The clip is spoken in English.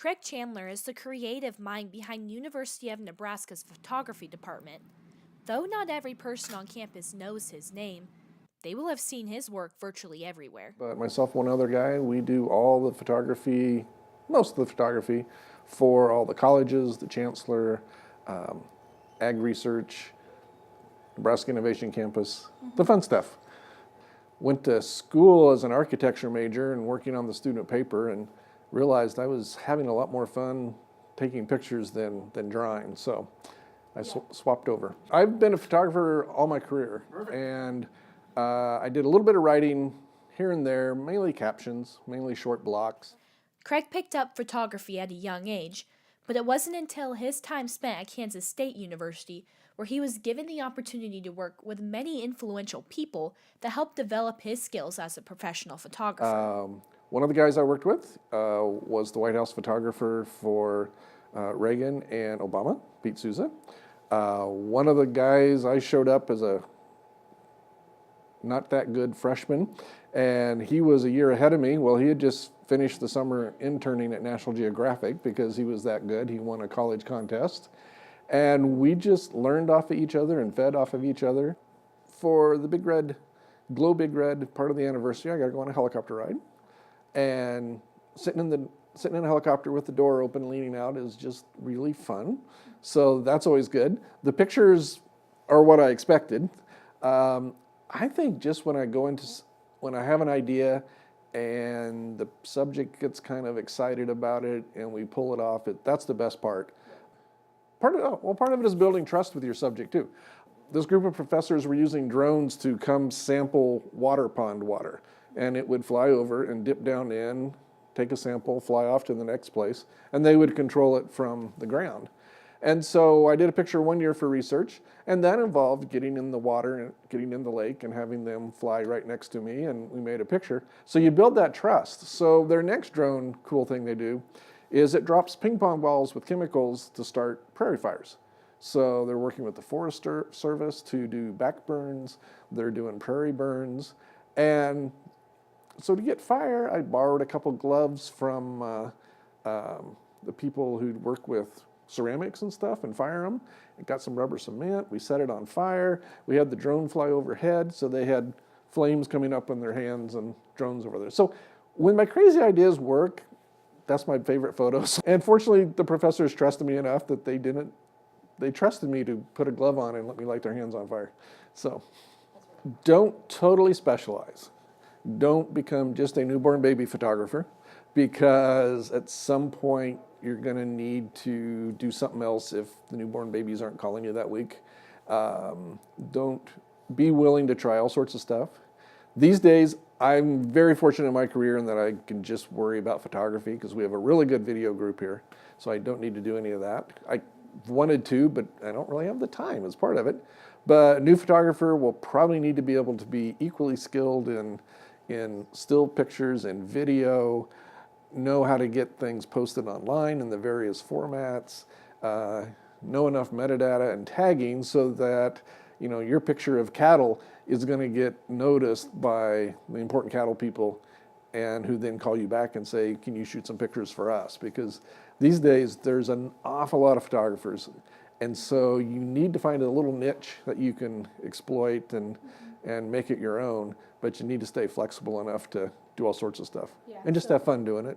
Craig Chandler is the creative mind behind University of Nebraska's photography department. Though not every person on campus knows his name, they will have seen his work virtually everywhere. But myself, one other guy, we do all the photography, most of the photography for all the colleges, the Chancellor, Ag Research, Nebraska Innovation Campus, the fun stuff. Went to school as an architecture major and working on the student paper, and realized I was having a lot more fun taking pictures than drawing. So I swapped over. I've been a photographer all my career. Perfect. And I did a little bit of writing here and there, mainly captions, mainly short blocks. Craig picked up photography at a young age, but it wasn't until his time spent at Kansas State University where he was given the opportunity to work with many influential people that helped develop his skills as a professional photographer. One of the guys I worked with was the White House photographer for Reagan and Obama, Pete Souza. One of the guys, I showed up as a not that good freshman, and he was a year ahead of me. Well, he had just finished the summer interning at National Geographic because he was that good. He won a college contest. And we just learned off of each other and fed off of each other. For the Big Red, Glow Big Red part of the anniversary, I got to go on a helicopter ride. And sitting in a helicopter with the door open, leaning out is just really fun. So that's always good. The pictures are what I expected. I think just when I have an idea and the subject gets kind of excited about it and we pull it off, that's the best part. Part of it is building trust with your subject too. This group of professors were using drones to come sample water pond water, and it would fly over and dip down in, take a sample, fly off to the next place, and they would control it from the ground. And so I did a picture one year for research, and that involved getting in the water and getting in the lake and having them fly right next to me, and we made a picture. So you build that trust. So their next drone cool thing they do is it drops ping pong balls with chemicals to start prairie fires. So they're working with the Forest Service to do backburns, they're doing prairie burns, and so to get fire, I borrowed a couple gloves from the people who work with ceramics and stuff and fire them. It got some rubber cement, we set it on fire, we had the drone fly overhead, so they had flames coming up in their hands and drones over there. So when my crazy ideas work, that's my favorite photos. And fortunately, the professors trusted me enough that they trusted me to put a glove on and let me light their hands on fire. So don't totally specialize. Don't become just a newborn baby photographer, because at some point you're gonna need to do something else if the newborn babies aren't calling you that week. Don't be willing to try all sorts of stuff. These days, I'm very fortunate in my career in that I can just worry about photography because we have a really good video group here, so I don't need to do any of that. I wanted to, but I don't really have the time as part of it. But a new photographer will probably need to be able to be equally skilled in still pictures and video, know how to get things posted online in the various formats, know enough metadata and tagging so that your picture of cattle is going to get noticed by the important cattle people, and who then call you back and say, can you shoot some pictures for us? Because these days there's an awful lot of photographers, and so you need to find a little niche that you can exploit and make it your own, but you need to stay flexible enough to do all sorts of stuff and just have fun doing it.